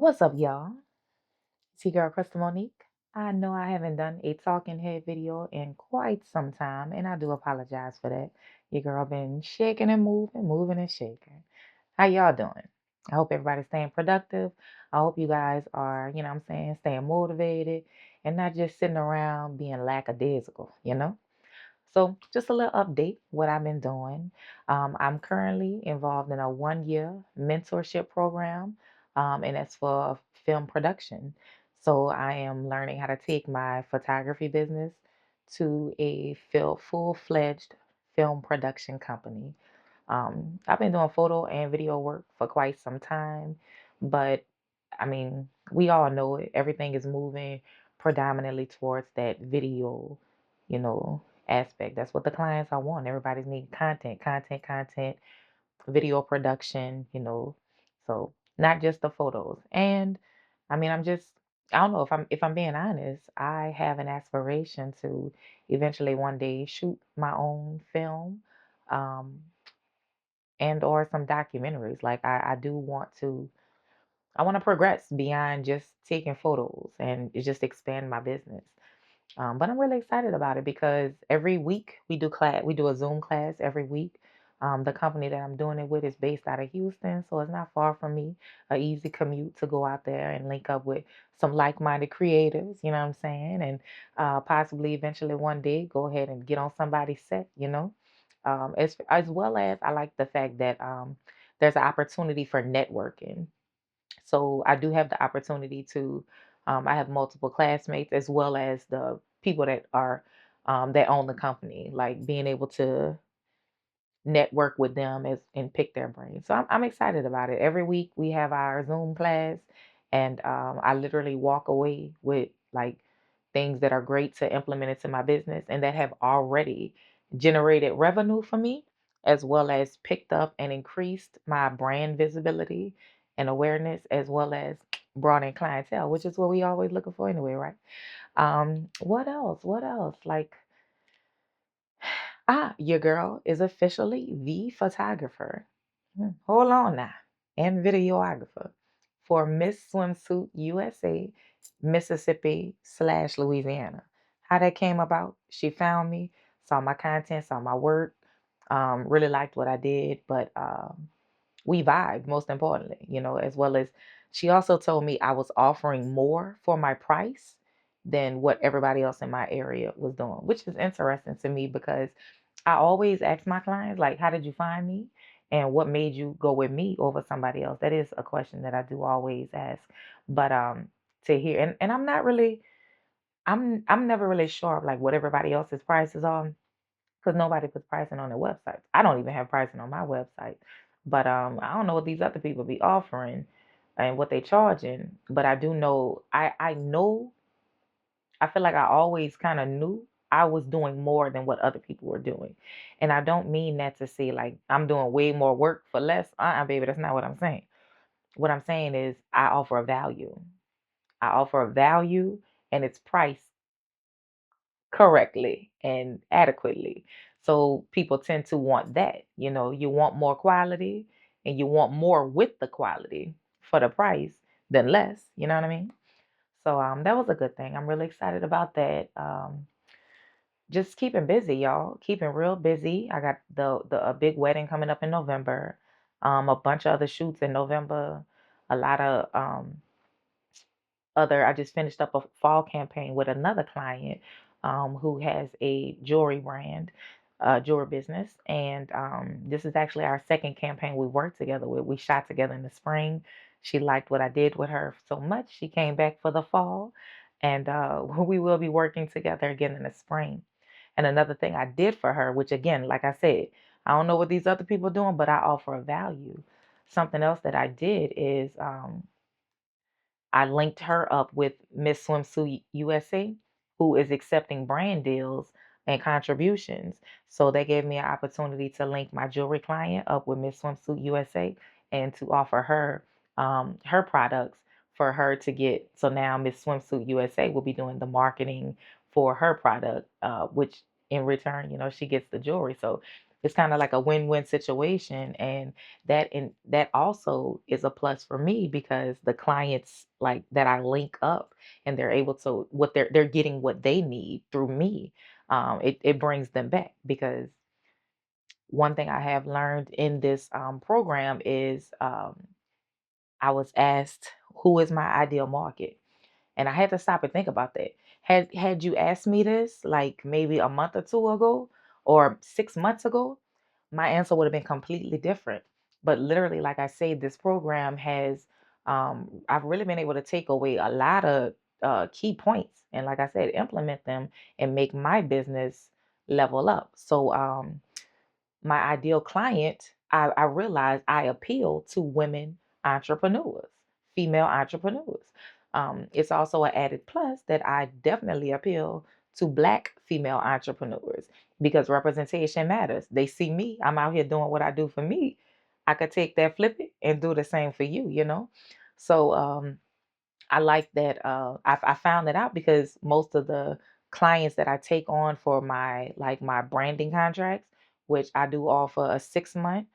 What's up, y'all? It's your girl, Crystal Monique. I know I haven't done a talking head video in quite some time, and I do apologize for that. Your girl been shaking and moving, moving and shaking. How y'all doing? I hope everybody's staying productive. I hope you guys are, what I'm saying, staying motivated and not just sitting around being lackadaisical. So just a little update, what I've been doing. I'm currently involved in a 1 year mentorship program, and that's for film production. So I am learning how to take my photography business to a full-fledged film production company. I've been doing photo and video work for quite some time, but I mean, we all know it. Everything is moving predominantly towards that video, you know, aspect. That's what the clients I want. Everybody's needing content, video production. So not just the photos. And I mean, I don't know if I'm being honest, I have an aspiration to eventually one day shoot my own film. Um, and or some documentaries. Like I do I want to progress beyond just taking photos and just expand my business. But I'm really excited about it because every week we do a Zoom class every week. The company that I'm doing it with is based out of Houston, so it's not far from me. A easy commute to go out there and link up with some like-minded creators, you know what I'm saying? And possibly eventually one day go ahead and get on somebody's set. As well as I like the fact that there's an opportunity for networking. So I do have the opportunity to, I have multiple classmates as well as the people that own the company, like being able to network with them and pick their brains. So I'm excited about it. Every week we have our Zoom class, and I literally walk away with like things that are great to implement into my business and that have already generated revenue for me, as well as picked up and increased my brand visibility and awareness, as well as brought in clientele, which is what we always looking for anyway, right? What else? What else? Like, your girl is officially the photographer. Hold on now. And videographer for Miss Swimsuit USA, Mississippi/Louisiana. How that came about, she found me, saw my content, saw my work, really liked what I did, but we vibed most importantly, as well as she also told me I was offering more for my price than what everybody else in my area was doing, which is interesting to me because I always ask my clients, like, how did you find me? And what made you go with me over somebody else? That is a question that I do always ask. But to hear and I'm never really sure of like what everybody else's prices are because nobody puts pricing on their websites. I don't even have pricing on my website. But I don't know what these other people be offering and what they charging. But I do know I feel like I always kind of knew I was doing more than what other people were doing. And I don't mean that to say like I'm doing way more work for less. Baby, that's not what I'm saying. What I'm saying is I offer a value. I offer a value and it's priced correctly and adequately. So people tend to want that. You want more quality and you want more with the quality for the price than less. You know what I mean? So that was a good thing. I'm really excited about that. Just keeping busy, y'all. Keeping real busy. I got the a big wedding coming up in November. A bunch of other shoots in November. A lot of I just finished up a fall campaign with another client who has a jewelry brand, jewelry business. And this is actually our second campaign we worked together with. We shot together in the spring. She liked what I did with her so much. She came back for the fall. And we will be working together again in the spring. And another thing I did for her, which again, like I said, I don't know what these other people are doing, but I offer a value. Something else that I did is I linked her up with Miss Swimsuit USA, who is accepting brand deals and contributions. So they gave me an opportunity to link my jewelry client up with Miss Swimsuit USA and to offer her her products for her to get. So now Miss Swimsuit USA will be doing the marketing for her product, which in return, she gets the jewelry. So it's kind of like a win-win situation, and that also is a plus for me because the clients like that I link up and they're able to what they're getting what they need through me. It brings them back because one thing I have learned in this program is I was asked who is my ideal market, and I had to stop and think about that. Had you asked me this like maybe a month or two ago or 6 months ago, my answer would have been completely different. But literally, like I say, this program has I've really been able to take away a lot of key points, and like I said, implement them and make my business level up. So my ideal client, I realized I appeal to women entrepreneurs, female entrepreneurs. It's also an added plus that I definitely appeal to Black female entrepreneurs because representation matters. They see me, I'm out here doing what I do for me. I could take that, flip it, and do the same for you, you know? So, I like that. I found that out because most of the clients that I take on for my like my branding contracts, which I do offer a 6 month,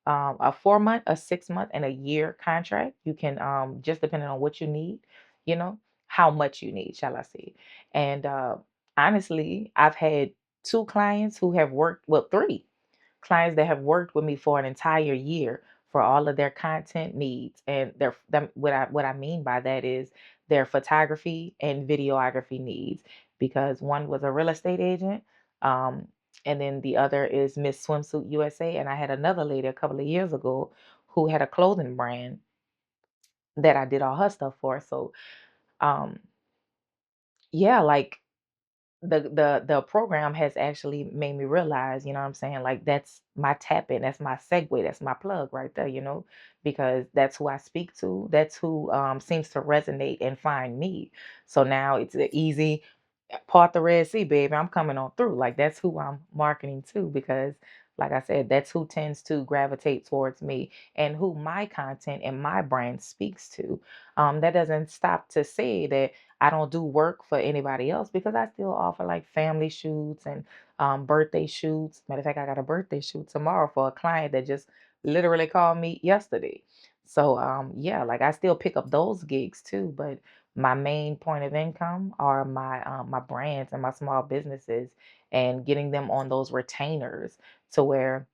a 4 month, a 6 month, and a year contract. You can just depending on what you need, you know, how much you need, shall I say? And honestly, I've had two clients who have worked, well, three clients that have worked with me for an entire year for all of their content needs. And what I mean by that is their photography and videography needs, because one was a real estate agent, um, and then the other is Miss Swimsuit USA. And I had another lady a couple of years ago who had a clothing brand that I did all her stuff for. So um yeah, like the program has actually made me realize, you know what I'm saying? Like that's my tap in, that's my segue, that's my plug right there, you know, because that's who I speak to. That's who seems to resonate and find me. So now it's an easy part the Red Sea, baby. I'm coming on through. Like that's who I'm marketing to because like I said, that's who tends to gravitate towards me and who my content and my brand speaks to. That doesn't stop to say that I don't do work for anybody else because I still offer like family shoots and birthday shoots. Matter of fact, I got a birthday shoot tomorrow for a client that just literally called me yesterday. So yeah, like I still pick up those gigs too, but my main point of income are my brands and my small businesses and getting them on those retainers to where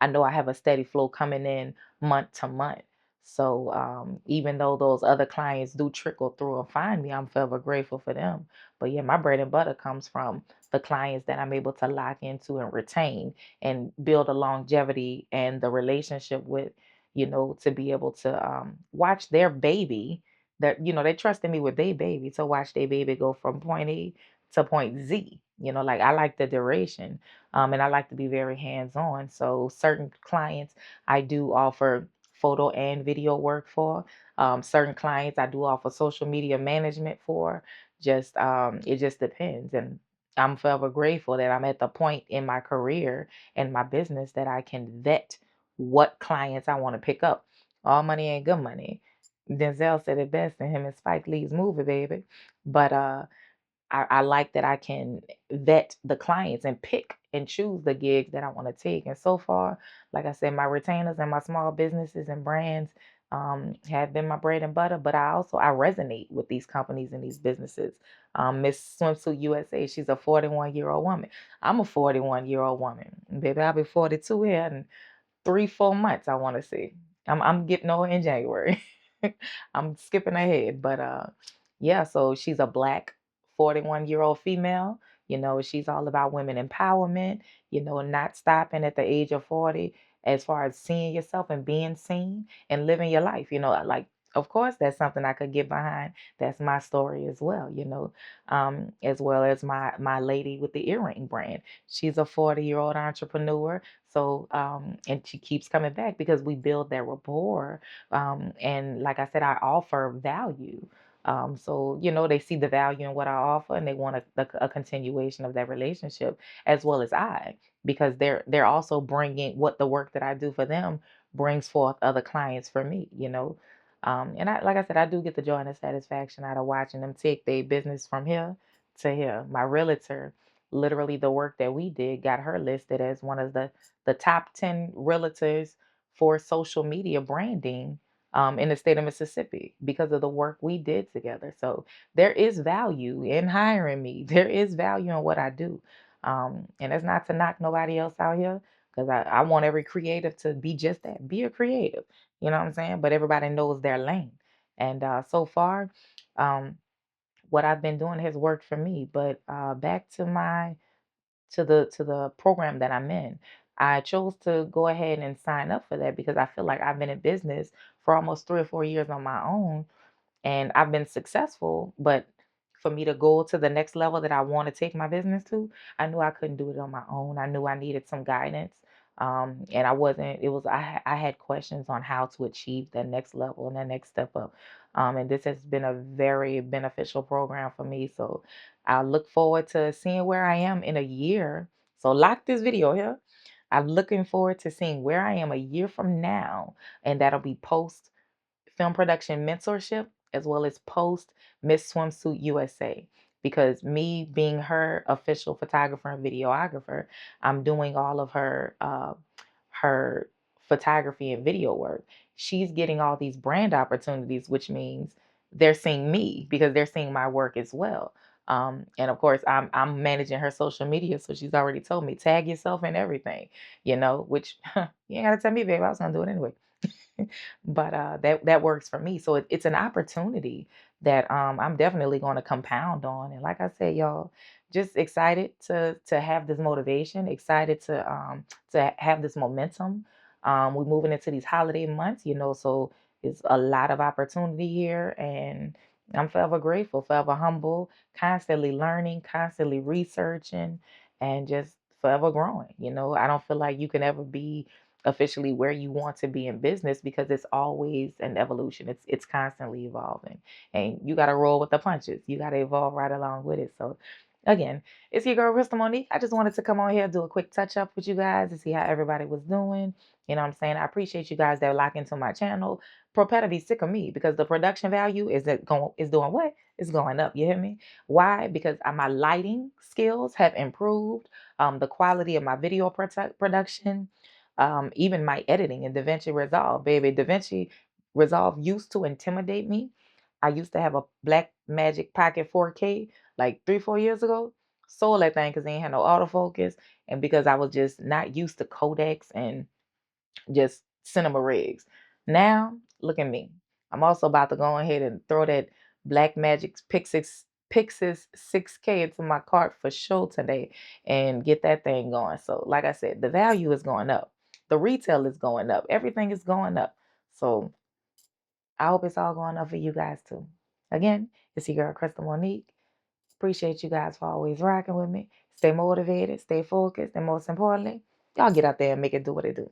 I know I have a steady flow coming in month to month. So even though those other clients do trickle through and find me, I'm forever grateful for them. But yeah, my bread and butter comes from the clients that I'm able to lock into and retain and build a longevity and the relationship with, you know, to be able to watch their baby. That you know they trusted me with their baby to watch their baby go from point A to point Z. You know, like I like the duration, and I like to be very hands on. So, certain clients I do offer photo and video work for. Certain clients I do offer social media management for. Just it just depends. And I'm forever grateful that I'm at the point in my career and my business that I can vet what clients I want to pick up. All money ain't good money. Denzel said it best in him and Spike Lee's movie, baby. But I like that I can vet the clients and pick and choose the gigs that I want to take. And so far, like I said, my retainers and my small businesses and brands have been my bread and butter. But I resonate with these companies and these businesses. Miss Swimsuit USA, she's a 41-year-old woman. I'm a 41-year-old woman. Baby, I'll be 42 here in 3, 4 months, I want to say. I'm getting over in January. I'm skipping ahead, but yeah, so she's a Black 41-year-old female. You know, she's all about women empowerment, you know, not stopping at the age of 40 as far as seeing yourself and being seen and living your life. You know, like of course that's something I could get behind. That's my story as well, you know. As well as my lady with the earring brand. She's a 40-year-old entrepreneur. So and she keeps coming back because we build that rapport. And like I said, I offer value. So you know they see the value in what I offer, and they want a continuation of that relationship as well as I, because they're also bringing what the work that I do for them brings forth other clients for me. You know, and I like I said, I do get the joy and the satisfaction out of watching them take their business from here to here. My realtor. literally the work that we did got her listed as one of the top 10 realtors for social media branding in the state of Mississippi because of the work we did together. So there is value in hiring me. There is value in what I do. And it's not to knock nobody else out here because I want every creative to be just that, be a creative. You know what I'm saying? But everybody knows their lane. And so far, um, what I've been doing has worked for me. But back to my to the program that I'm in. I chose to go ahead and sign up for that because I feel like I've been in business for almost 3 or 4 years on my own and I've been successful, but for me to go to the next level that I want to take my business to, I knew I couldn't do it on my own. I knew I needed some guidance. And I wasn't, it was, I had questions on how to achieve that next level and that next step up. And this has been a very beneficial program for me. So I look forward to seeing where I am in a year. So lock this video here. I'm looking forward to seeing where I am a year from now, and that'll be post film production mentorship as well as post Miss Swimsuit USA. Because me being her official photographer and videographer, I'm doing all of her photography and video work. She's getting all these brand opportunities, which means they're seeing me because they're seeing my work as well. And of course, I'm managing her social media, so she's already told me tag yourself and everything, which you ain't gotta tell me, babe. I was gonna do it anyway. But that works for me. So it's an opportunity that I'm definitely going to compound on. And like I said, y'all, just excited to have this motivation, excited to have this momentum. We're moving into these holiday months, so it's a lot of opportunity here, and I'm forever grateful, forever humble, constantly learning, constantly researching, and just forever growing. I don't feel like you can ever be officially where you want to be in business because it's always an evolution. It's constantly evolving. And you gotta roll with the punches. You gotta evolve right along with it. So again, it's your girl Crystal Monique. I just wanted to come on here, do a quick touch up with you guys to see how everybody was doing. You know what I'm saying? I appreciate you guys that lock into my channel. Prepare to be sick of me because the production value is doing what? It's going up. You hear me? Why? Because my lighting skills have improved. The quality of my video production, even my editing in DaVinci Resolve, baby. DaVinci Resolve used to intimidate me. I used to have a Black Magic Pocket 4K like 3, 4 years ago. Sold that thing because they ain't had no autofocus, and because I was just not used to codecs and just cinema rigs. Now, look at me. I'm also about to go ahead and throw that Black Magic Pixis 6K into my cart for sure today and get that thing going. So, like I said, the value is going up. The retail is going up. Everything is going up. So, I hope it's all going up for you guys too. Again, it's your girl, Crystal Monique. Appreciate you guys for always rocking with me. Stay motivated, stay focused, and most importantly, y'all get out there and make it do what it do.